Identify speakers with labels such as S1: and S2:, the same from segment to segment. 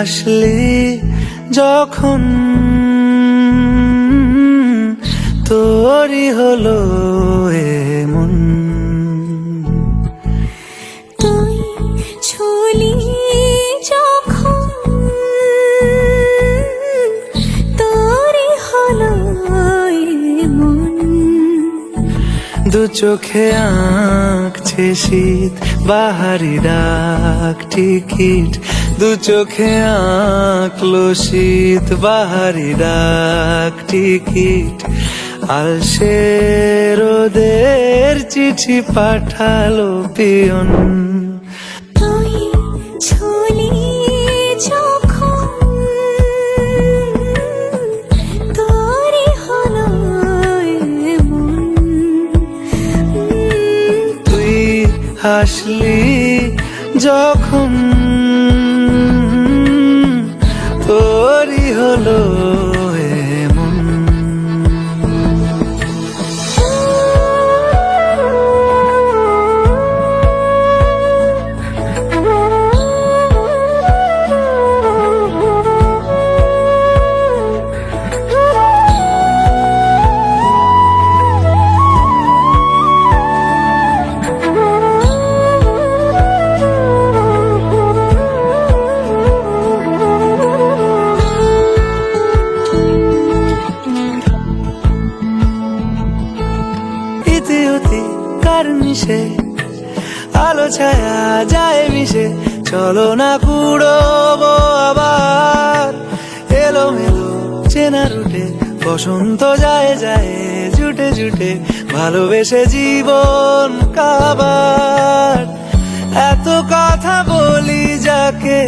S1: হাসলি যখন তোরই হলো এমন।
S2: তুই ছুলি যখন তোরই হলো এমন।
S1: দু চোখে আঁকছে শীত বাহারি ডাক টিকিট, দু চোখে আঁকলো শীত বাহারি ডাক টিকিট। আলসে রোদের চিঠি পাঠালো পিয়ন।
S2: তুই ছুলি যখন তোরই হলো এমন।
S1: তুই হাসলি যখন তোরই হলো এমন। কার মিশে আলো ছায়া যায় মিশে, চলো না কুড়োবো আবার এলো মেলো চেনা রুটে। বসন্ত যায় যায় জুটে জুটে, ভালোবেসে জীবন কাবার। এত কথা বলি যাকে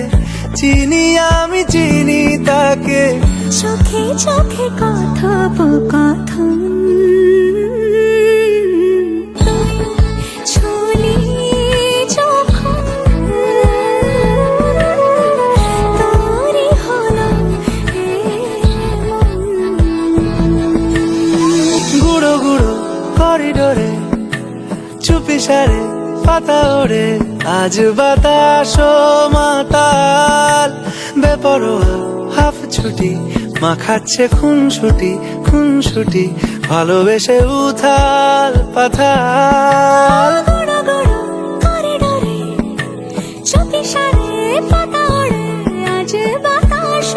S1: চিনি আমি চিনি তাকে,
S2: চোখে চোখে কথোপকথন। ছুলি যখন তোরই হলো এমন।
S1: গুঁড়ো গুঁড়ো করিডোরে চুপি সারে পাতা ওড়ে, আজ বাতাস মাতাল বেপরোয়া হাফ ছুটি। মাখাচ্ছে খুনসুটি খুনসুটি, ভালোবেসে উথাল পাথাল।
S2: গুঁড়ো গুঁড়ো করিডোরে চুপি সারে পাতা ওড়ে, আজ বাতাস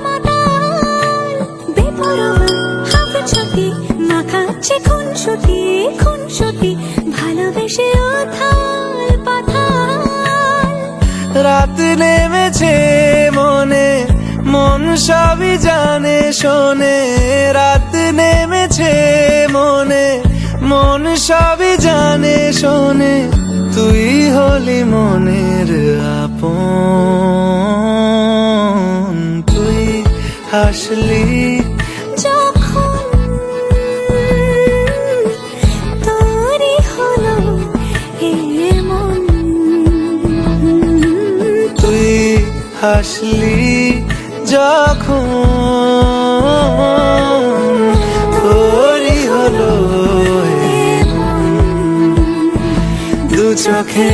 S2: মাতাল বেপরোয়া হাফ ছুটি। মাখাচ্ছে খুনসুটি খুনসুটি, ভালোবেসে উথাল পাথাল।
S1: রাত নেমেছে মনে মন সবই জানে শোনে, রাত নেমেছে মনে মন সবই জানে শোনে। তুই হলি মনের আপন, তুই হাসলি
S2: যখন তোরই হলো এমন।
S1: তুই হাসলি যখন তোরই হলো এমন। দু চোখে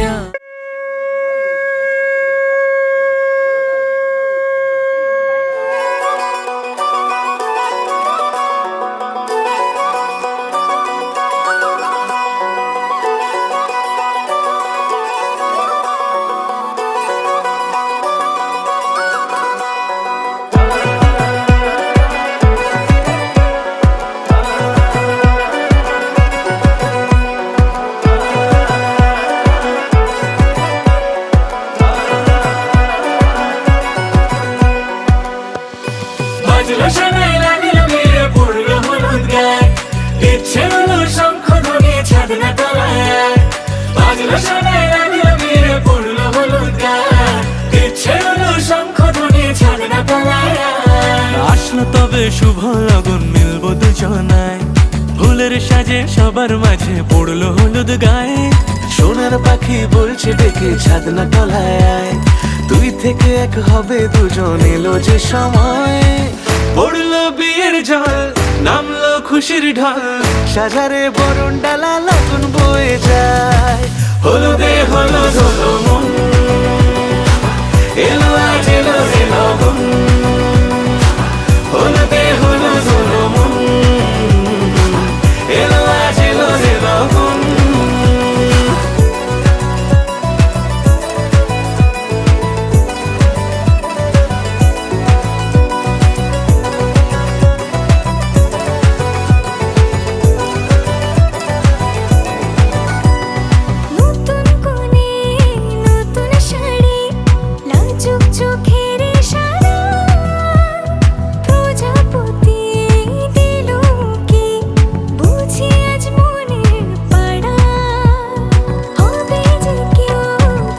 S3: ইচ্ছে হলো শঙ্খ ধ্বনি ছাদনা তলায়, বাজলো শোনায় রানীর মেরে পড়লো হলুদ গায়ে। ইচ্ছে হলো শঙ্খ ধ্বনি ছাদনা তলায়,
S4: আসলো তবে শুভ লগন মিলবো দুজনায়। ফুলের সাজে সবার মাঝে পড়লো হলুদ গায়ে।
S1: সোনার পাখি বলছে ডেকে ছাদনা তলায়, তুই থেকে এক হবে দুজন এলো যে সময়।
S4: পড়লো বিয়ের জল নামলো খুশির ঢল,
S1: সাজারে বরণ ডালা লগন বয়ে যায়।
S4: হলুদে হলুদ হলো মন, এলো আজ
S1: এলো রে লগন, হলুদে হলুদ হলো মন, এলো আজ এলো রে লগন।
S2: নতুন কোণে নতুন শাড়ি, লাজুক চোখের ইশারা, প্রজাপতি দিল কি বুঝি আজ মনের পাড়া, হবে যে কেউ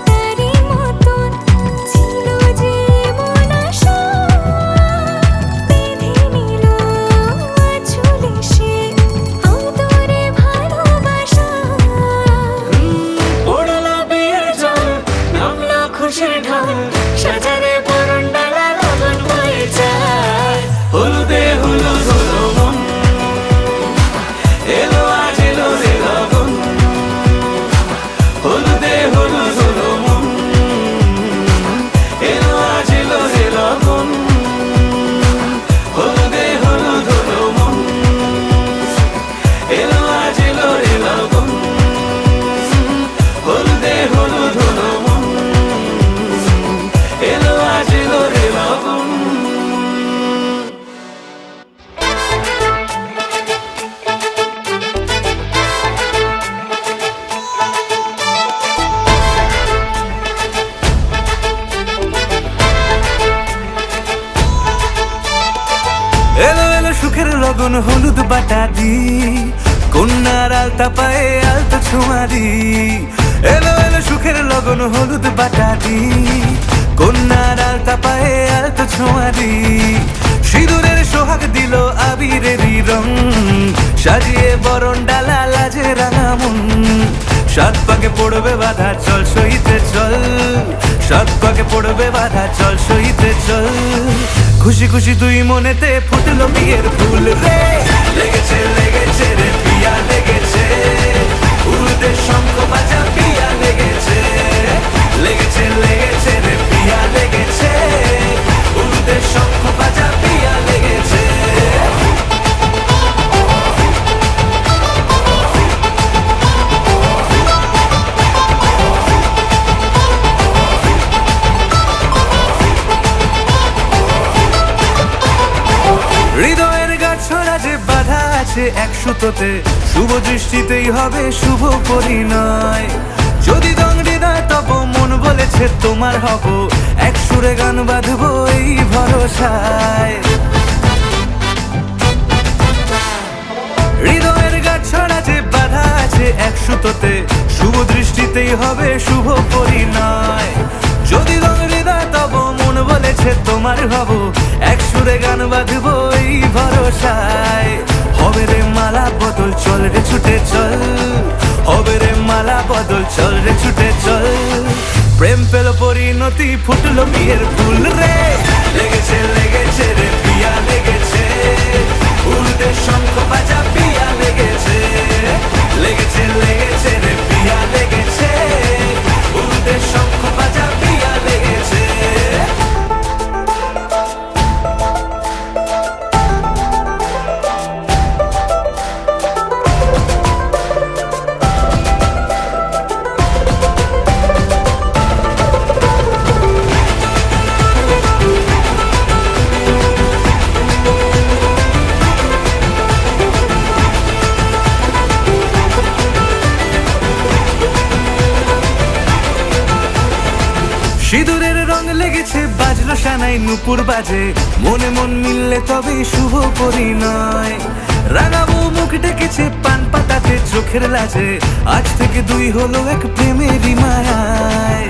S2: তারই মতন, ছিল যে মন আশা, বেঁধে নিল আঁচলে সে আদরে ভালোবাসা।
S3: পড়লো বিয়ের জল, নামলো খুশির ঢল, সাজারে বরণ ডালা লগন বয়ে যায়।
S1: হলুদে হলুদ হলো মন, এলো আজ এলো রে লগন, হলুদে হলুদ হলো মন, এলো আজ এলো রে লগন, হলুদে হলুদ হলো মন, এলো আজ এলো রে লগন, হলুদে হলুদ হলো মন, এলো আজ এলো রে লগন। এলো এলো সুখের লগন হলুদ বাটা দি, কন্যার আলতা পায়ে আলতো ছোঁয়া দি, এলো এলো সুখের লগন হলুদ বাটা দি, কন্যার আলতা পায়ে আলতো ছোঁয়া দি, সিঁদুরের সোহাগ দিল আবিরেরই রং, সাজিয়ে বরণ ডালা লাজে রাঙা মন, সাত পাকে পড়বে বাধা চল সইতে চল, সাত পাকে পড়বে বাধা চল সইতে চল, খুশি খুশি তুই মনেতে ফুটলো বিয়ের ফুল রে, লেগেছে লেগেছে রে পিয়া লেগেছে, উড়তে শঙ্খ বাজা পিয়া লেগেছে, লেগেছে লেগেছে রে পিয়া লেগেছে, উড়তে শঙ্খ বাজা পিয়া লেগেছে। হৃদয়ের গাছড়া যে বাধা আছে এক সুতোতে, শুভ দৃষ্টিতেই হবে শুভ পরিণয়, যদি দং হৃদয় তব মন বলেছে তোমার হব, এক সুরে গান বাঁধবো এই ভরসায়। হৃদয়ের গাছড়া যে বাধা আছে এক সুতোতে, শুভ দৃষ্টিতেই হবে শুভ পরিণয়, যদি দং হৃদয় তব মন বলেছে তোমার হব, এক সুরে গান বাঁধবো এই ভরসায়। হবে রে মালা বদল চল রে ছুটে চল, হবে রে মালা বদল চল রে ছুটে চল, প্রেম পেল পরিণতি ফুটলো বিয়ের ফুল রে, লেগেছে লেগেছে রে পিয়া লেগেছে, উড়তে শঙ্খ বাজা পিয়া লেগেছে, লেগেছে লেগেছে রে পিয়া লেগেছে, উড়তে শঙ্খ বাজা পিয়া লেগেছে। সিঁদুরের রং লেগেছে বাজলো সানাই নুপুর বাজে, মনে মন মিললে তবে শুভ পরিণয়, রাঙাবো মুখ ডেকেছে পান পাতাতে চোখের লাজে, আজ থেকে দুই হলো এক প্রেমেরই মায়ায়।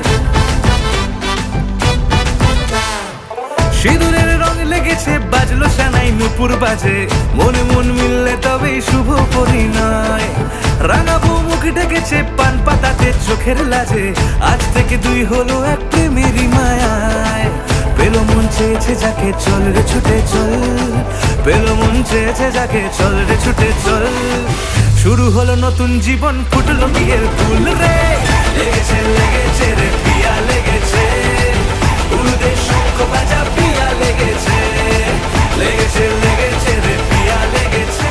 S1: সিঁদুরের রং লেগেছে বাজলো সানাই নুপুর বাজে, মনে মন মিললে তবে শুভ পরিণয়, রাঙাবো মুখ ডেকেছে পান পাতাতে চোখের লাজে, আজ থেকে দুই হলো এক প্রেমেরই মায়ায়। পেলো মন চেয়েছে যাকে চল রে ছুটে চল, পেলো মন চেয়েছে যাকে চল রে ছুটে চল, শুরু হলো নতুন জীবন ফুটলো বিয়ের ফুল রে, লেগেছে লেগেছে রে পিয়া লেগেছে, উড়তে শঙ্খ বাজা পিয়া লেগেছে লেগেছে লেগেছে রে পিয়া লেগেছে।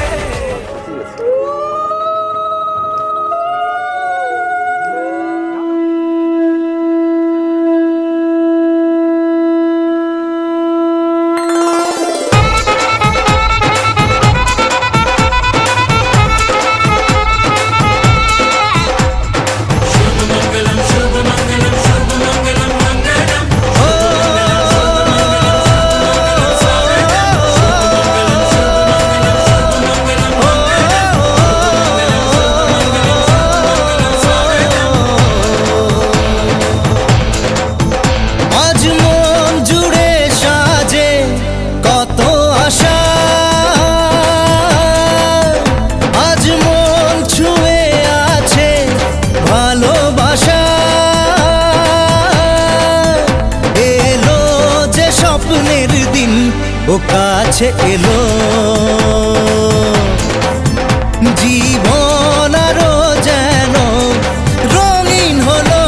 S5: আজ মন জুড়ে সাজে কত আশা, আজ মন ছুঁয়ে আছে ভালোবাসা। এলো যে স্বপ্নের দিন ও কাছে এলো, জীবন আরো যেন রঙিন হলো।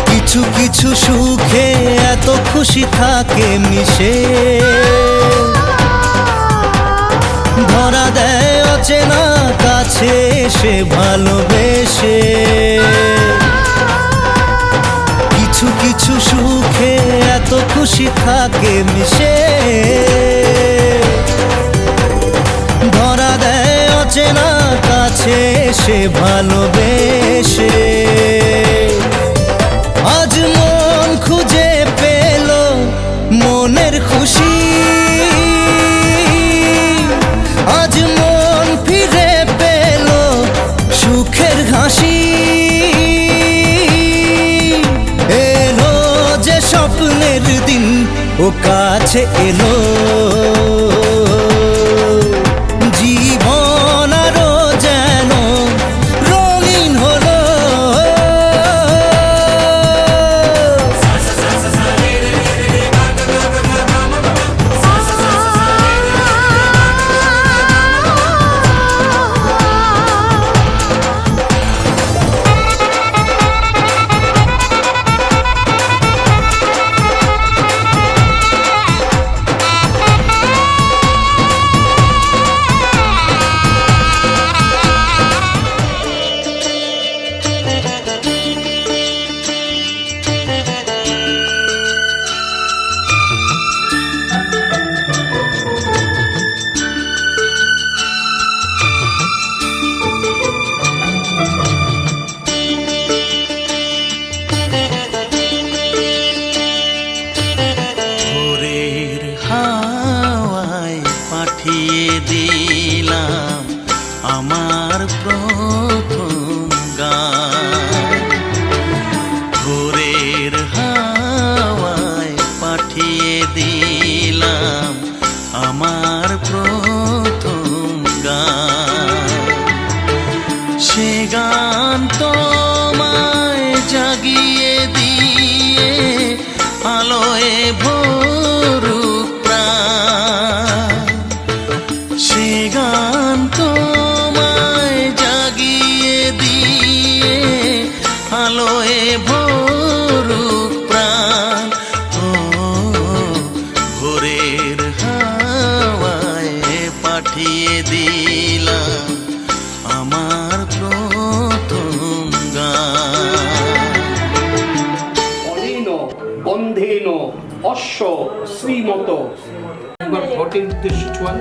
S5: কিছু কিছু সুখে এত খুশি থাকে মিশে, ধরা দেয় অচেনা কাছে সে ভালোবেসে। কিছু কিছু সুখে এত খুশি থাকে মিশে, ধরা দেয় অচেনা কাছে সে ভালোবেসে। আজ মন খুঁজে পেল মনের খুশি, আজ মন ফিরে পেল সুখের হাসি। এলো যে স্বপ্নের দিন ও কাছে এলো, জীবন আরো যেন রঙিন হলো। ভোরের হাওয়ায় পাঠিয়ে দিলাম আমার প্রথম গান। ভোরের হাওয়ায় পাঠিয়ে দিলাম আমার প্রথম গান। সে গান তোমায় জাগিয়ে দিয়ে আলোয় ভরুক প্রাণ। সে গান তোমায় জাগিয়ে দিয়ে আলোয় ভরুক প্রাণ। ও ভোরের হাওয়ায় পাঠিয়ে দিলাম আমার প্রথম গান।
S6: অনেন বন্ধেন অশ্ব Srimat. You are quoting this one.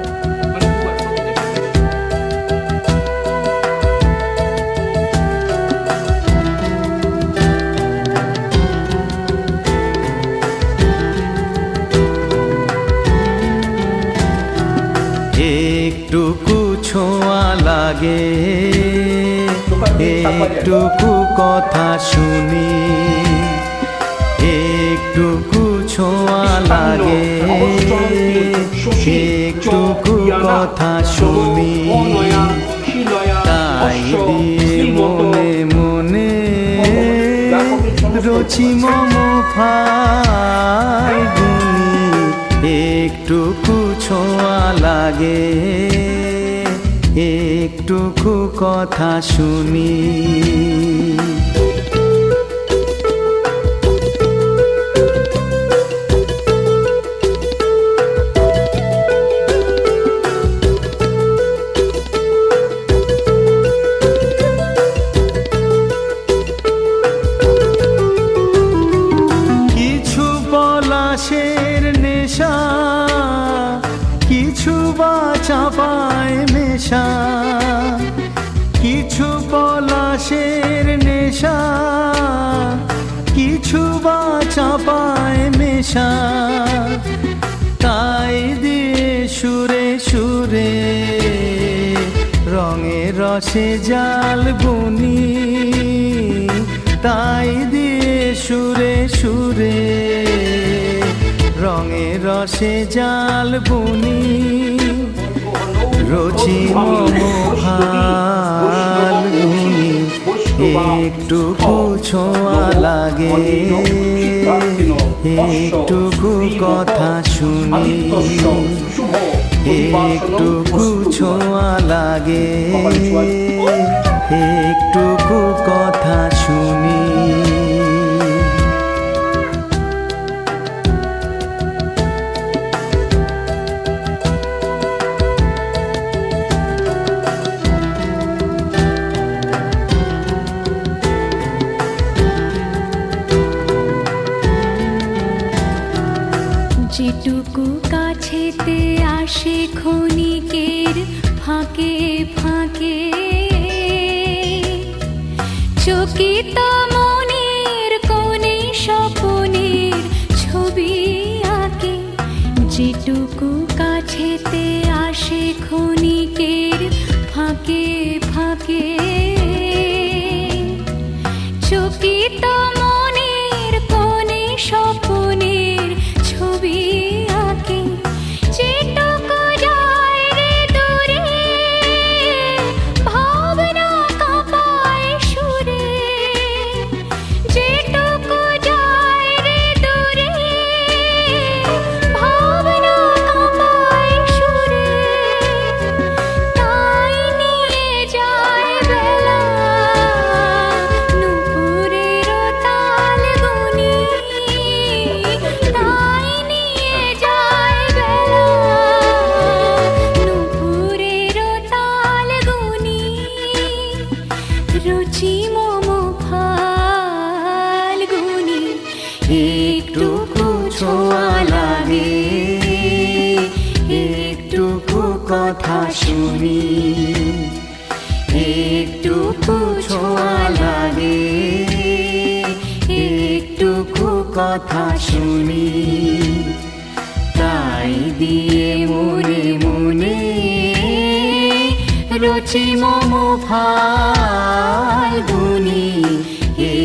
S5: ছোঁয়া লাগে, একটুকু কথা শুনি, একটুকু ছোঁয়া লাগে, একটুকু কথা শুনি, তাই দিয়ে মনে মনে রচি মম ফাল্গুনি, একটুকু ছোঁয়া লাগে, একটুকু কথা শুনি। কিছু পলাশের নেশা, কিছু বা চাপায় মেশা, কিছু পলাশের নেশা, কিছু বা চাপায় মেশা, তাই দিয়ে সুরে সুরে রঙে রসে জাল বুনি, তাই দিয়ে সুরে সুরে রঙে রসে জাল বুনি, রচি মম ফাল্গুনি, একটুকু ছোঁয়া লাগে, একটুকু কথা শুনি, একটুকু ছোঁয়া লাগে, একটুকু কথা শুনি।
S2: যেটুকু কাছেতে আসে ক্ষণিকের ফাঁকে ফাঁকে, চকিত মনের কোণে স্বপনের ছবি আঁকে, যেটুকু কাছেতে আসে ক্ষণিকের ফাঁকে ফাঁকে, চকিত মনের কোণে স্বপনের ছবি আঁকে, যেটুকু যায় রে দূরে ভাবনা কাঁপায় সুরে, যেটুকু যায় রে দূরে ভাবনা কাঁপায় সুরে, তাই নিয়ে যায় বেলা নুপুরের তাল গুনি, তাই নিয়ে যায় বেলা নুপুরের তাল গুনি, রুচি মম ফাল্গুনি, একটুকু ছোঁয়া লাগে,
S5: একটুকু কথা শুনি, একটুকু ছোঁয়া লাগে, একটুকু কথা শুনি, তাই দিয়ে মনে মনে রচি মম ফাল্গুনি,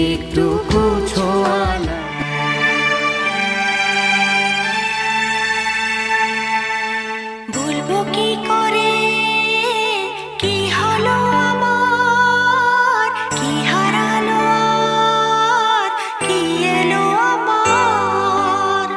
S5: একটুকু ছোঁয়া লাগে।
S2: বলবো কি করে কি হলো আমার, কি হারালো আর কি এলো আমার।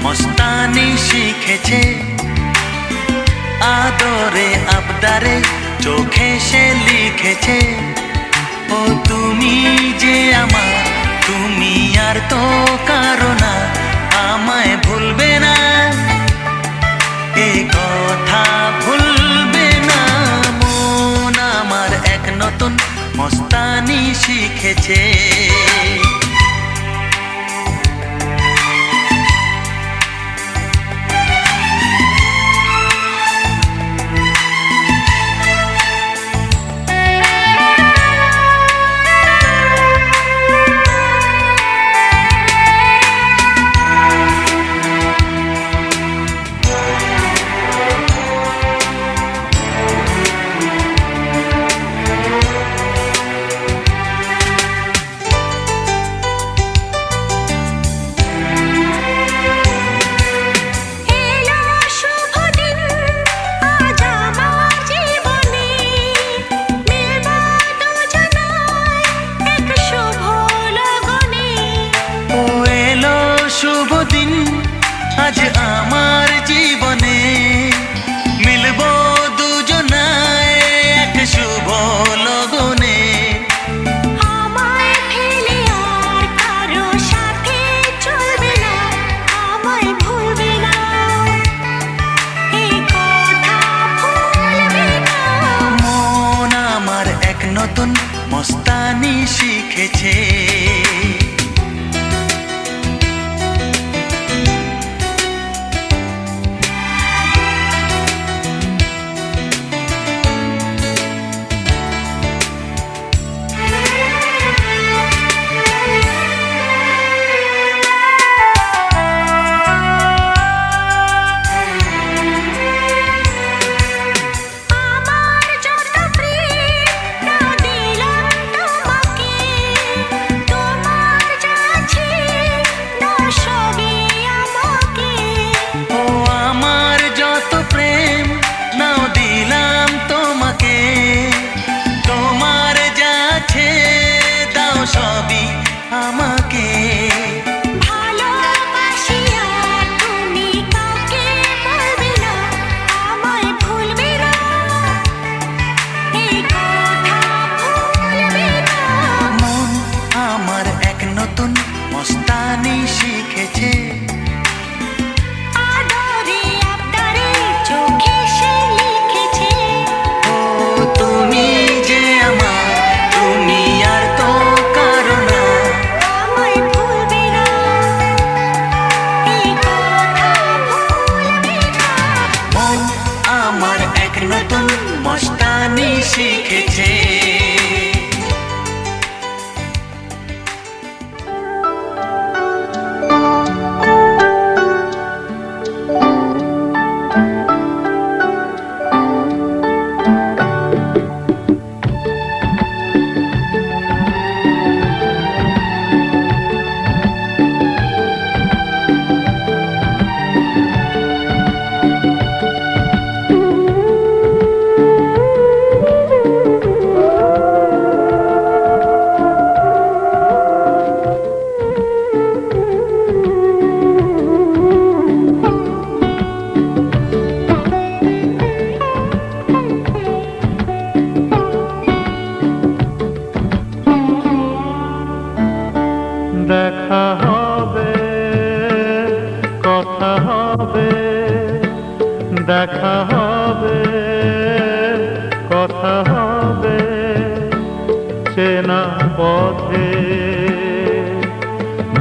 S4: মস্তানি শিখেছে, আদরে আবদারে চোখে সে লিখেছে, ও তুমি যে আমার, তুমি আর তো কারো না, আমায় ভুলবে না, এই কথা ভুলবে না। মন আমার এক নতুন মস্তানি শিখেছে।
S2: এলো শুভ দিন আজ আমার জীবনে, মিলব দুজনায় এক শুভ লগনে।
S4: ও এলো শুভ দিন আজ আমার জীবনে, মিলব দুজনায় এক শুভ লগনে।
S2: আমায় ফেলে আর কারো সাথে চলবে না, আমায় ভুলবে না, এই কথা ভুলবে না।
S4: মন আমার এক নতুন মস্তানি শিখেছে।
S2: আমার যত প্রেম না দিলাম তোমাকে, তোমার যা আছে না সবই আমাকে।
S4: ও আমার যত প্রেম নাও দিলাম তোমাকে, তোমার যা আছে দাও সবই আমাকে।
S2: ভালোবাসি আর তুমি কাউকে বলবে না, আমায় ভুলবে না, এই কথা ভুলবে না।
S4: মন আমার এক নতুন মস্তানি শিখেছে,
S2: আদরে আবদারে চোখে সে লিখেছে,
S4: ও তুমি যে আমার, তুমি আর তো কারো না,
S2: আমায় ভুলবে না, এই কথা ভুলবে না।
S4: মন আমার এক নতুন মস্তানি শিখেছে।
S7: দেখা হবে, কথা হবে, দেখা হবে, কথা হবে, চেনা পথে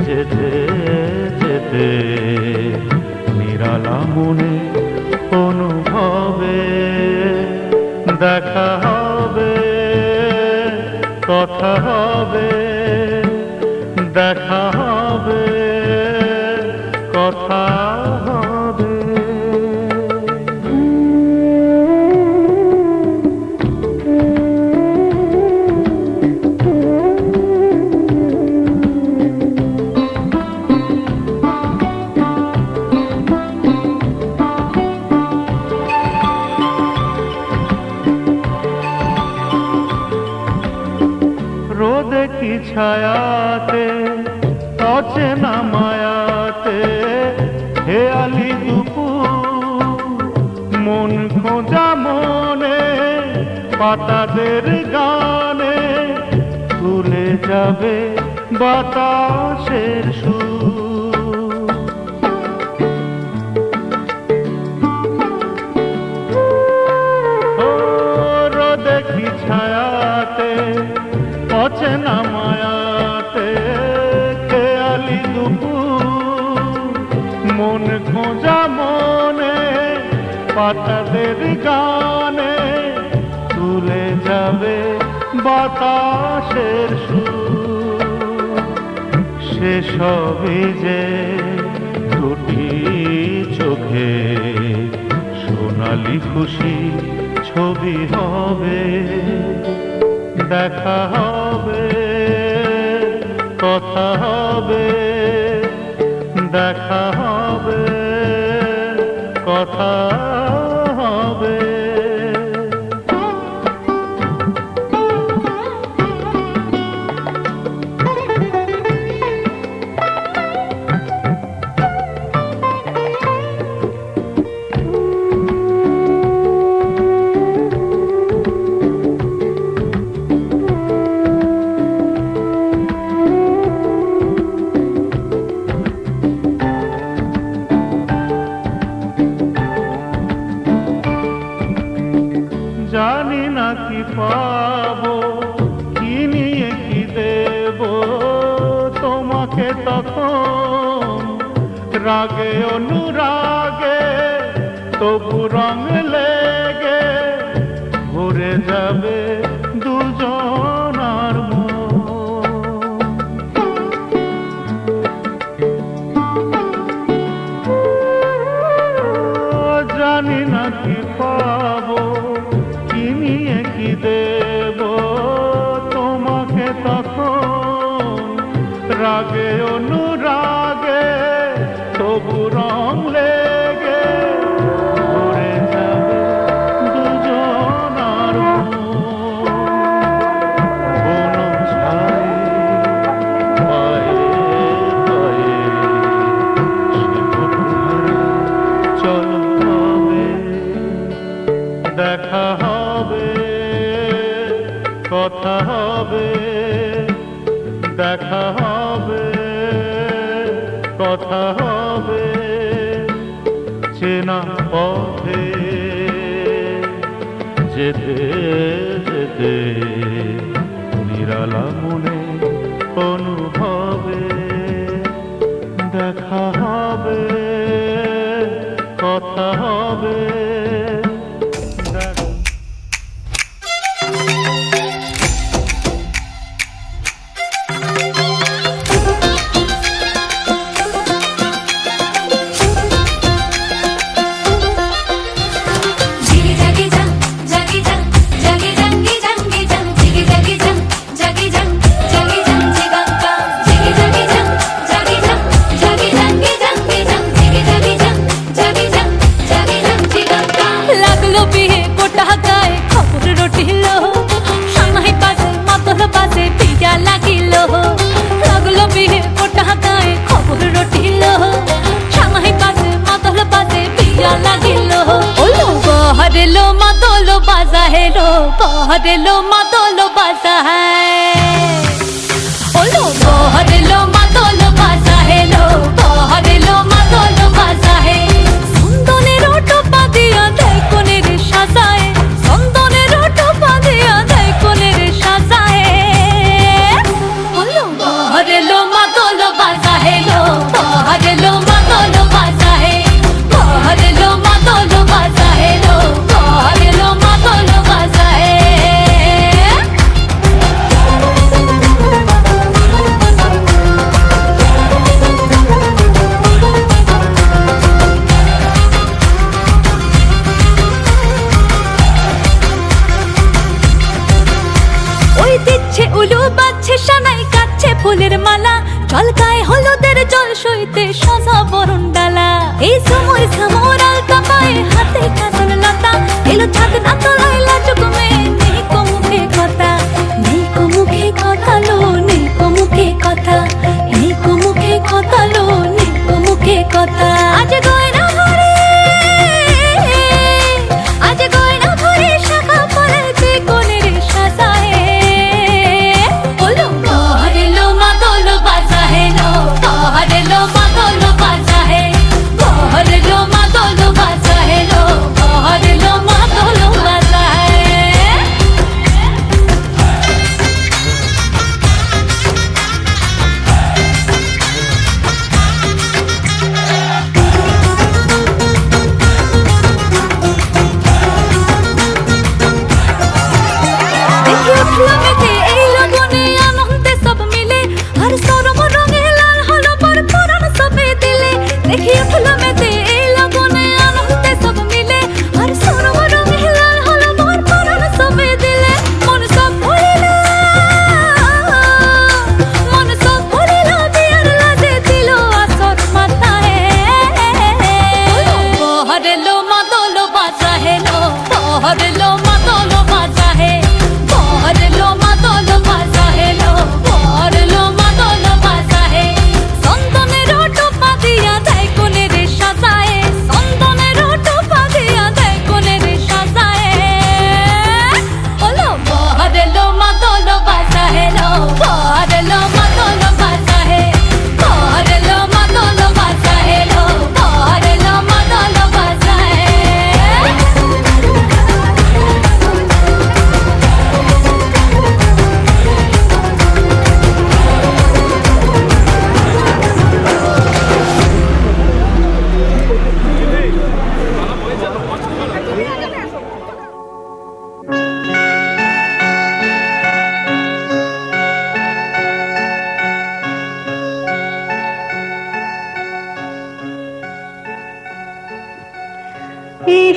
S7: যেতে যেতে নিরালা মনে অনুভবে। দেখা হবে, কথা হবে, দেখা হবে, কথা হবে। রোদে কি ছায়াতে, অচেনা মায়াতে হেয়ালি দুপুর মন খোঁজা মনে পাতাদের গানে তুলে যাবে বাতাসের সুর। ও রোদে কি ছায়াতে অচেনা মায়াতে খেয়ালি দুপুর মন খোঁজা মনে পাতাদের গানে তুলে যাবে বাতাসের সুর। সেসবই যে দুটি চোখে সোনালি খুশি ছবি হবে, দেখা হবে, কথা হবে, দেখা হবে, কথা হবে। জানি না কি পাবো, কি নিয়ে কি দেব তোমাকে তখন, রাগে অনুরাগে তবু রং লেগে ভরে যাবে দুজনার মন। জানি না কি পাবো, কি নিয়ে কি দেব তোমাকে তখন, রাগে অনুরাগে তবু রং লেগে ভরে যাবে দুজনার মন। বনছাই পায়ে পায়ে শিবধারা চল হবে, দেখা হবে, কথা হবে, দেখা হবে, কথা হবে। চেনা পথে যেতে যেতে নিরালা মনে অনুভবে, দেখা হবে, কথা হবে।
S2: पहरेलो मातोलो बाजा है लो, पहरेलो मातोलो बाजा है, ओलो पहरेलो मातोलो बाजा है लो, पहरेलो मातोलो बाजा है। संदने रोटो पादिया दाई कोने रे साजाए, संदने रोटो पादिया दाई कोने रे साजाए, ओलो पहरेलो मातोलो बाजा है लो, पहरेलो मातोलो बाजा है, पहरेलो मातोलो बाजा है लो, पहरेलो मातोलो बाजा है। ওই দিচ্ছে উলু বাজছে সানাই কাচ্ছে ফুলের মালা, চলকায় হলুদের জল সইতে সাজা বরণ ডালা। এই সময় সমর আলতা পায়ে হাতে কাজল লতা, এলো ছাদ না তলায় লাজুক মেয়ে, নেই কো মুখে কথা, নেই কো মুখে কথা লো, নেই কো মুখে কথা, নেই কো মুখে কথা লো, নেই কো মুখে কথা। আজ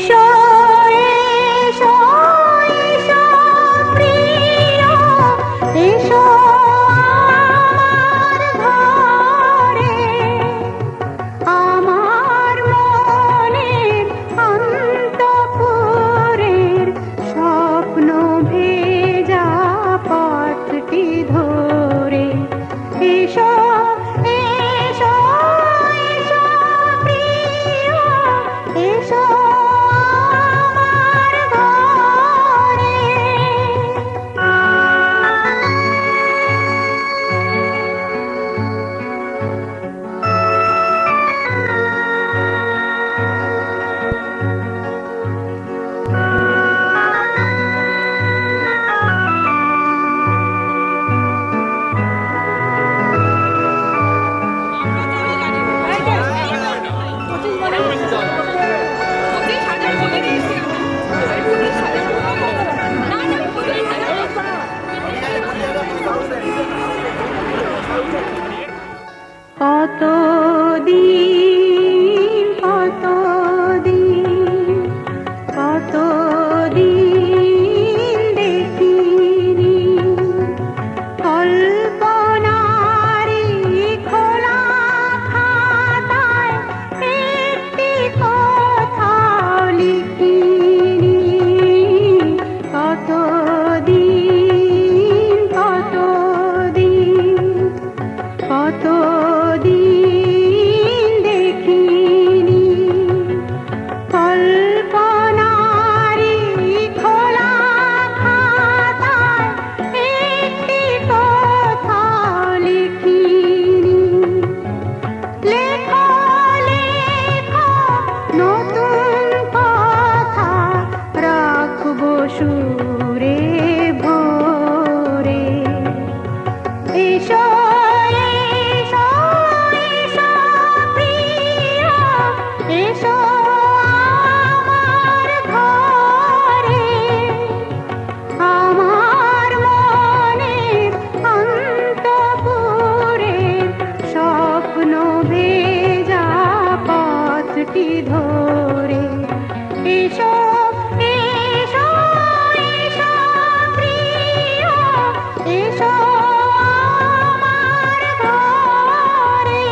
S2: এসো এসো এসো প্রিয় এসো আমার ঘরে আমার মনের অন্তঃপুরের স্বপ্ন ভেজা পথটি ধরে এসো এসো এসো প্রিয় এসো আমার ঘরে কতদিন কতদিন কতদিন দেখিনি কল্পনারি খোলা খাতায় একটি কথাও লিখিনি কতদিন কতদিন কতদিন দেখিনি কল্পনারি খোলা খাতায় একটি কথা লিখিনি লেখো লেখো নতুন কথা রাখবো সুরে ভরে এসো এসো এসো প্রিয় এসো আমার ঘরে আমার মনের অন্তঃপুরের স্বপ্ন ভেজা পথটি ধরে এসো এসো এসো প্রিয় এসো আমার ঘরে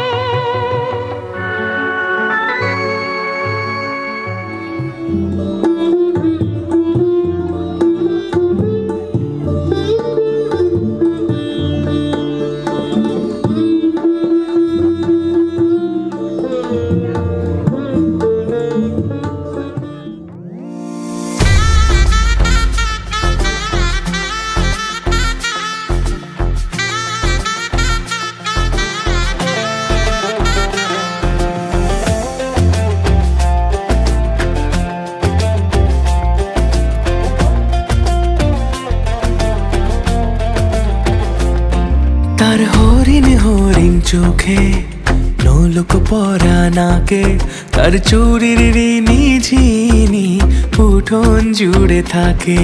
S4: তার হরিণ হরিণ চোখে নোলক পরা নাকে তার চুরির ঋণী ঝিনি উঠোন জুড়ে থাকে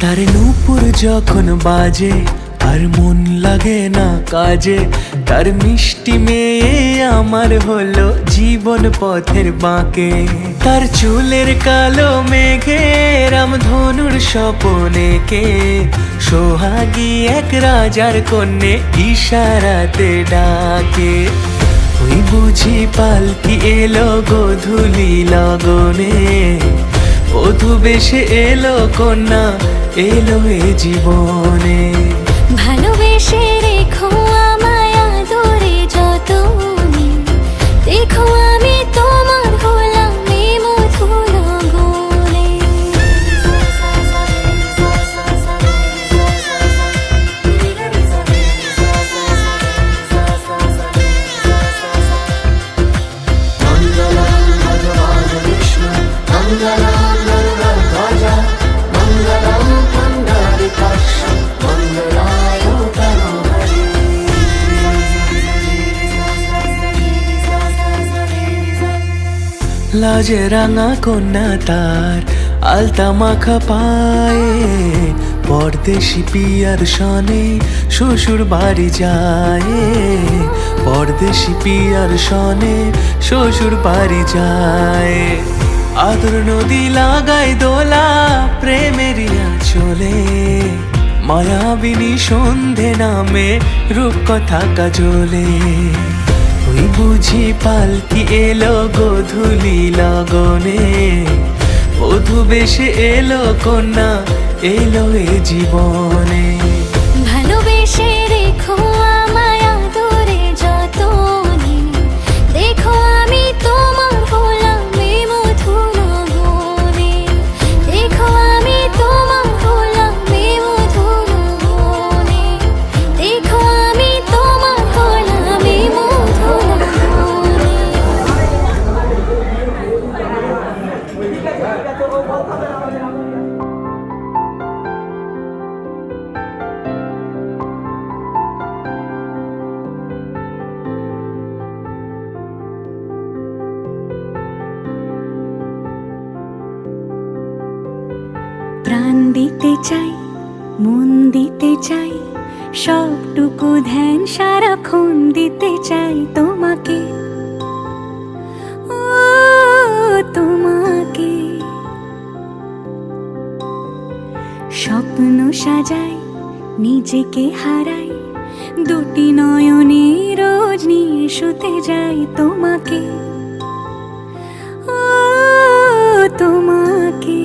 S4: তার নূপুর যখন বাজে আর মন লাগে না কাজে তার মিষ্টি মেয়ে আমার হলো জীবন পথের বাঁকে তার চুলের কালো মেঘে রামধনুর স্বপনে কে সোহাগী এক রাজার কন্যে ইশারাতে ডাকে ওই বুঝি পালকি এলো গোধূলি লগনে বধূ বেশে এলো কন্যা এলো এ জীবনে
S2: ভালোবেসে রেখো আমায় আদরে যতনে দেখো আমি তোমার হলাম এ মধুর গুণে
S4: লাজে রাঙা কন্যা তার আলতা মাখা পায়ে
S1: পরদেশি পিয়ার সনে শ্বশুর বাড়ি যায়, পরদেশি পিয়ার সনে শ্বশুর বাড়ি যায়। আদর নদী লাগাই দোলা প্রেমেরিয়া চলে, মায়াবিনী সন্ধে নামে রূপকথা কাজলে। ওই বুঝি পালকি এলো গোধূলি লগনে, বধূ বেশে এলো কন্যা এলো এ জীবনে।
S2: ভালোবেসে রেখো আমায় আদরে যতনে, দেখো আমি তোমার গোলাম এই মধুর বনে, দেখো আমি তোমার গোলাম এই মধুর বনে, দেখো আমি তোমার গোলাম এই মধুর বনে। প্রাণ দিতে চাই, মন দিতে চাই, সবটুকু ধ্যান সারাক্ষণ দিতে চাই তোমাকে, ও তোমাকে। স্বপ্ন সাজাই, নিজেকে হারাই, দুটি নয়নে রোজ নিয়ে শুতে যাই তোমাকে, ও তোমাকে।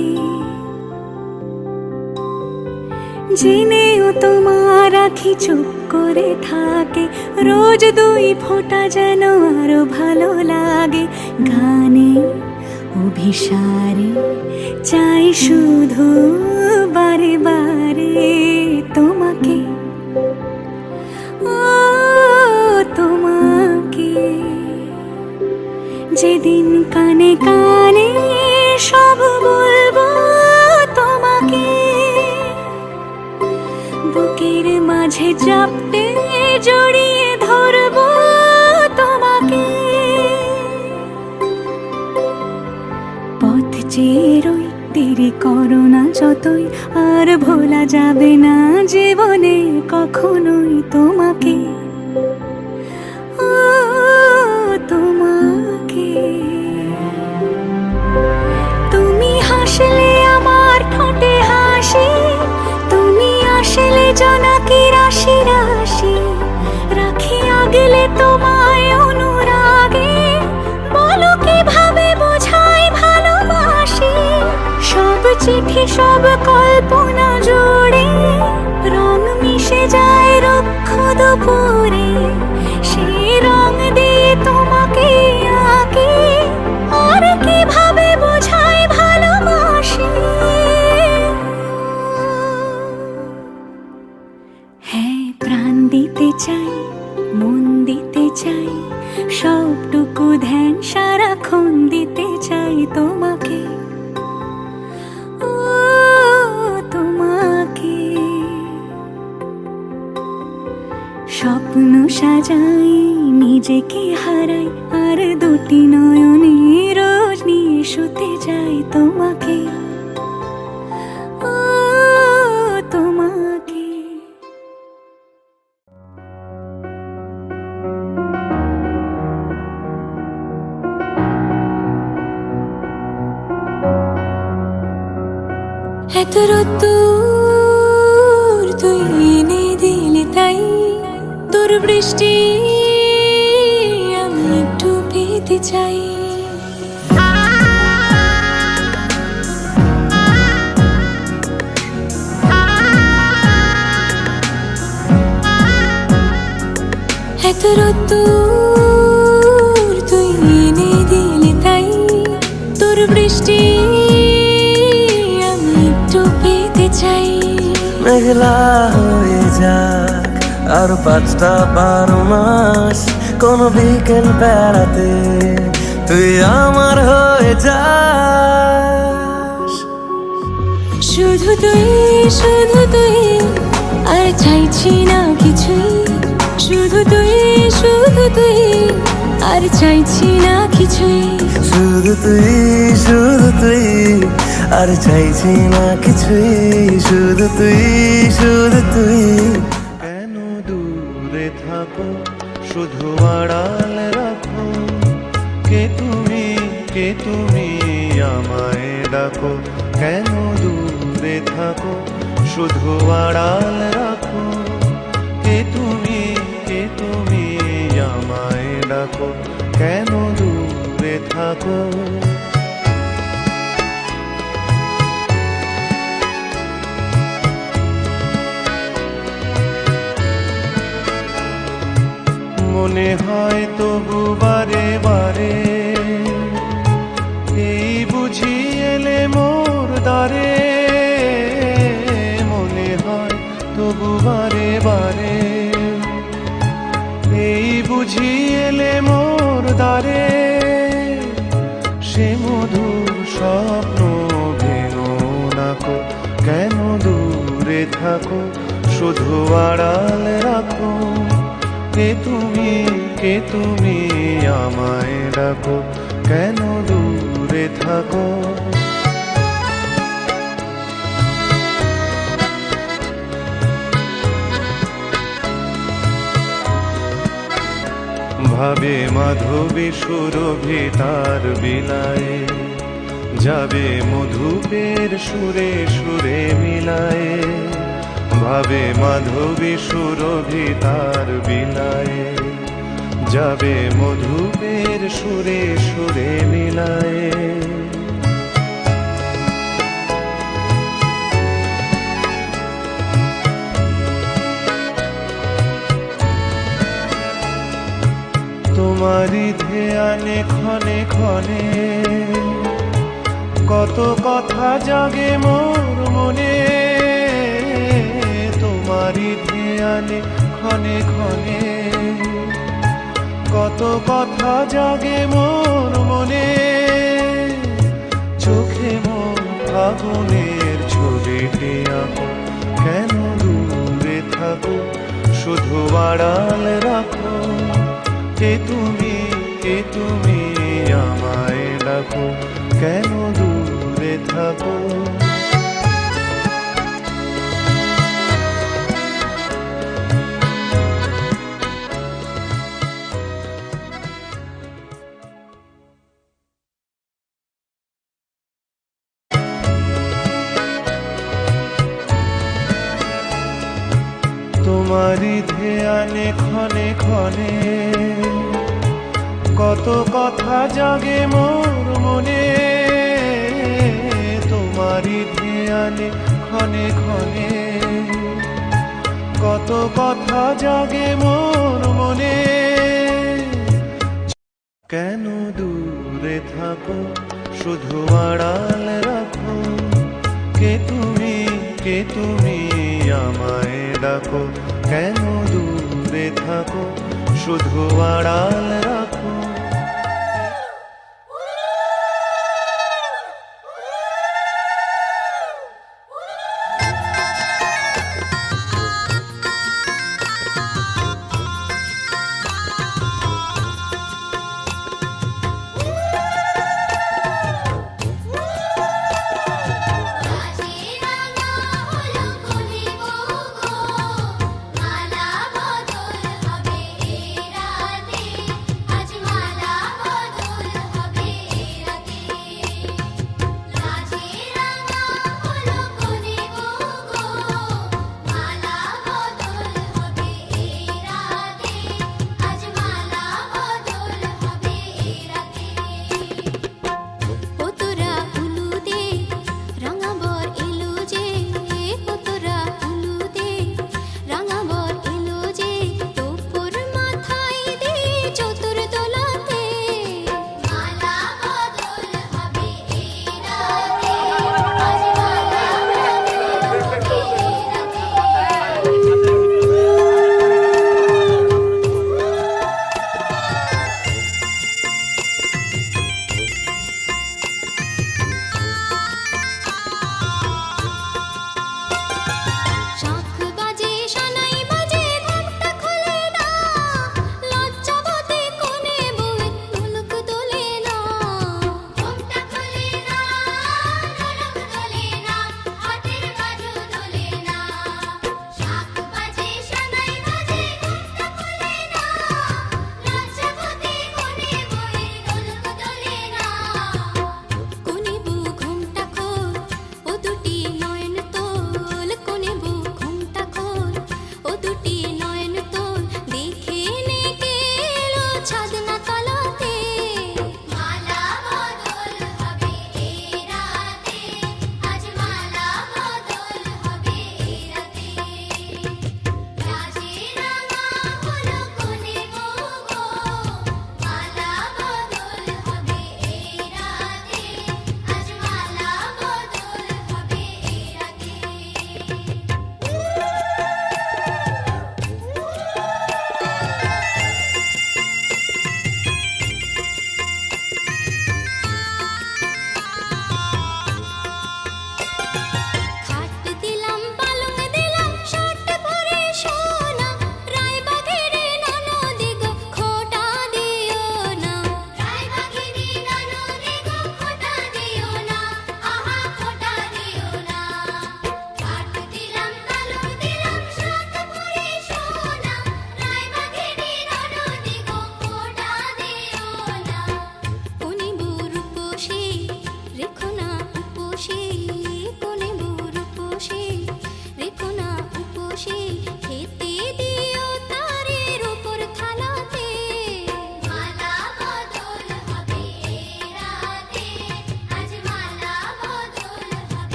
S2: জেনেও তোমার আখি চুপ করে থাকে, রোজ দুই ফোঁটা যেন আরো ভালো লাগে। গানে অভিসারে চাই শুধু বারে বারে তোমাকে, ও তোমাকে। যেদিন কানে কানে সব বলবো তোমাকে, বুকের মাঝে চাপতে জড়িয়ে ধরবো তোমাকে। পথ চেয়ে রই, দেরি করো না যতই, আর ভোলা যাবে না জীবনে কখনোই তোমাকে, ও তোমাকে। তুমি হাসলে আমার ঠোঁটে হাসি, তুমি আসলে জোনাকি রাশি রাশি, রাখি আগলে তোমায় অনুরাগে, বলো কিভাবে বোঝাই ভালোবাসি। সব চিঠি সব কল্পনা জুড়ে রং মিশে যায় রুক্ষ দুপুরে, সেই রং দিয়ে তোমাকে আঁকি, আর কিভাবে বোঝাই ভালোবাসি। হ্যাঁ, প্রাণ দিতে চাই, মন দিতে চাই, সবটুকু ধ্যান সারাক্ষণ দিতে চাই তোমাকে, ও তোমাকে। স্বপ্ন সাজাই, নিজেকে হারাই, আর দুটি নয়নে রোজ নিয়ে শুতে যাই তোমাকে, ও তোমাকে। এত রোদ্দুর তুই এনে দিলি তাই, তোর বৃষ্টি আমি একটু পেতে চাই। এত রোদ্দুর তুই এনে দিলি তাই, তোর বৃষ্টি আমি একটু পেতে চাই।
S1: মেঘলা হয়ে যাক আর 5টা 12 মাস, কোন বিকেল বেড়াতে তুই আমার হয়ে যাস।
S2: শুধু তুই, শুধু তুই, আর চাইছি না কিছুই। শুধু তুই, শুধু তুই, আর চাইছি না কিছুই।
S1: শুধু তুই, শুধু তুই, আর চাইছি না কিছুই, শুধু তুই, শুধু তুই।
S7: কেন দূরে থাকো, শুধু আড়াল রাখো, কে তুমি আমায় ডাকো। কেন দূরে থাকো, শুধু আড়াল রাখো, কে তুমি আমায় ডাকো। কেন দূরে থাকো। মনে হয় তবু বারে বারে, এই বুঝি এলে মোর দ্বারে। মনে হয় তবু বারে বারে, এই বুঝি এলে মোর দ্বারে। সে মধুর স্বপ্ন ভেঙো নাকো, কেন দূরে থাকো, শুধু আড়াল রাখো, কে তুমি আমায় ডাকো। কেন দূরে থাকো। ভাবে মাধবী সুরভি তার বিলায়ে, যাবে মধুপের সুরে সুরে মিলায়ে। ভাবে মাধবী সুরভি তার বিলায়ে, যাবে মধুপের সুরে সুরে মিলায়ে। তোমারি ধ্যানে ক্ষণে ক্ষণে, কত কথা জাগে মোর মনে। তোমারি ধ্যানে ক্ষণে ক্ষণে, কত কথা জাগে মোর মনে। চোখে মোর ফাগুনের ছবিটি আঁকো, কেন দূরে থাকো, শুধু আড়াল রাখো, কে তুমি আমায় ডাকো। কেন দূরে থাকো। তোমারি ধ্যানে ক্ষণে ক্ষণে, কত কথা জাগে মোর মনে। তোমারি ধ্যানে ক্ষণে ক্ষণে, কত কথা জাগে মোর মনে। কেন দূরে থাকো, শুধু আড়াল রাখো, কে তুমি আমায় ডাকো। কেন দূরে থাকো, শুধু আড়াল রাখো।
S2: মালা বদল হবে এই রাতে, আজ মা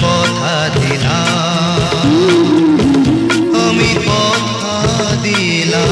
S8: কথা দিলাম, আমি কথা দিলাম।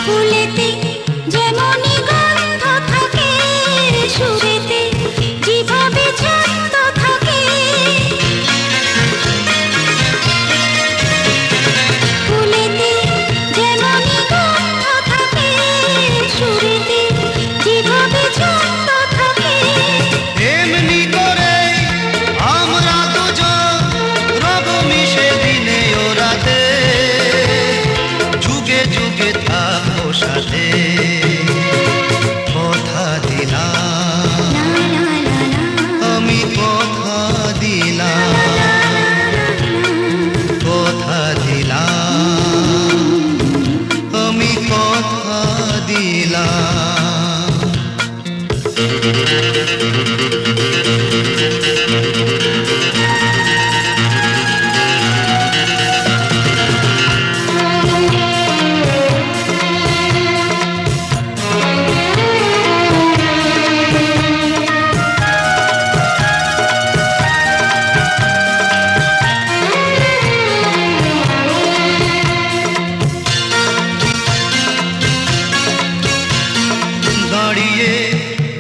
S2: ফুলেতে যেমনই গন্ধ থাকে, সুরেতে যেভাবে ছন্দ থাকে। ফুলেতে যেমনই গন্ধ থাকে, সুরেতে যেভাবে ছন্দ থাকে।
S8: এমনি করে আমরা দুজন রব মিশে দিনে ও রাতে, যুগে যুগে থাকবো সাথে। কথা দিলাম, আমি কথা দিলাম, কথা দিলাম, আমি কথা দিলাম। দাঁড়িয়ে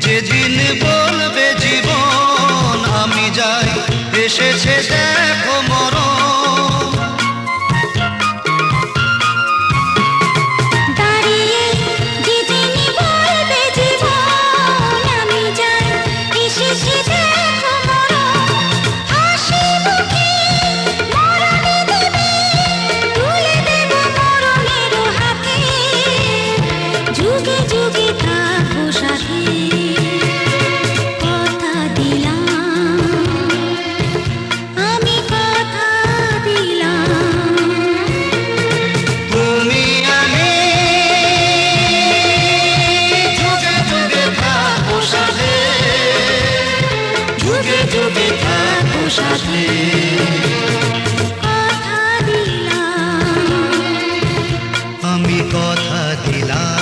S8: যে দিন বলবে জীবন, আমি যাই এসেছে দেখো মরণ।
S2: দাঁড়িয়ে যেদিনই বলবে জীবন, আমি যাই এসেছে দেখো মরণ। হাসি মুখে মরণে দেবে, তুলে দেব মরণের হাতে। যুগে যুগে থাকবো সাথে। কথা দিলাম, আমি কথা দিলাম।
S8: তুমি আমি যুগে যুগে থাকবো সাথে, যুগে যুগে থাকবো সাথে।
S2: কথা দিলাম,
S8: আমি কথা দিলাম,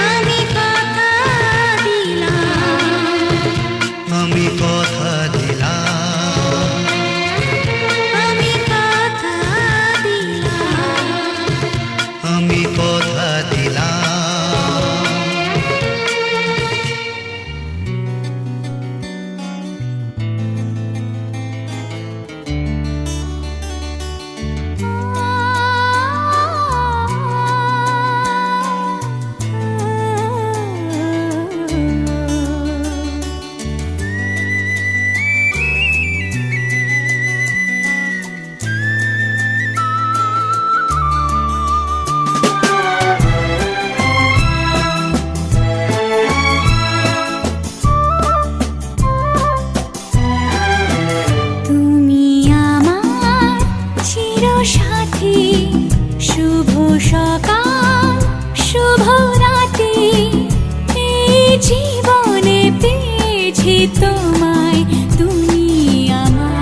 S2: আমি কথা দিলাম,
S8: আমি কথা দিলাম,
S2: আমি কথা দিলাম,
S8: আমি কথা দিলাম।
S2: তুমি আমার চিরসাথী। শুভ সকাল, শুভ রাতি, এই জীবনে পেয়েছি তোমায়। তুমি আমার,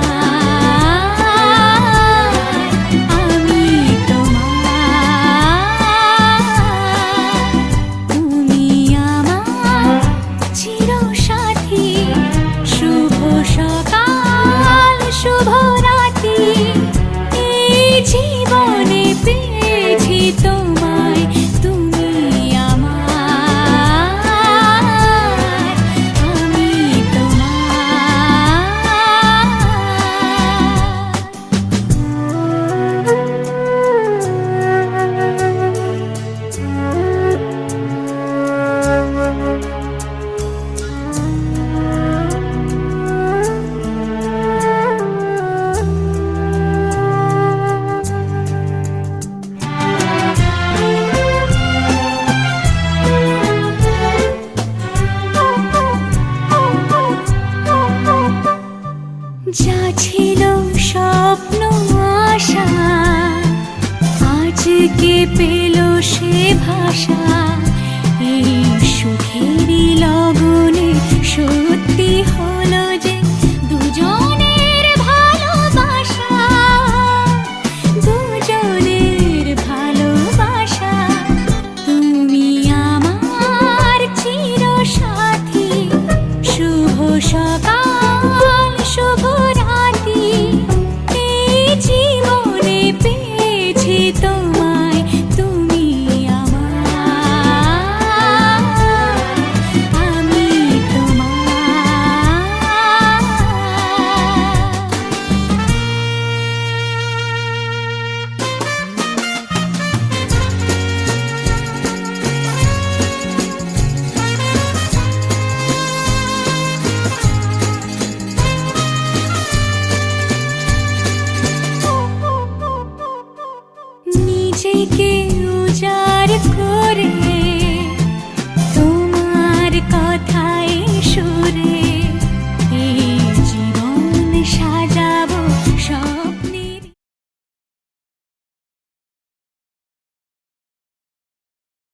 S2: আমি তোমার। তুমি আমার চিরসাথী। শুভ সকাল, শুভ রাতি, এই জীবনে পেয়েছি তোমায়। তুমি আমার, আমি তোমার। আশা এই সুখেরই লগনে সত্যি হলো যে দুজনের ভালোবাসা, দুজনের ভালোবাসা। তুমি আমার চিরসাথী, শুভ সকাল।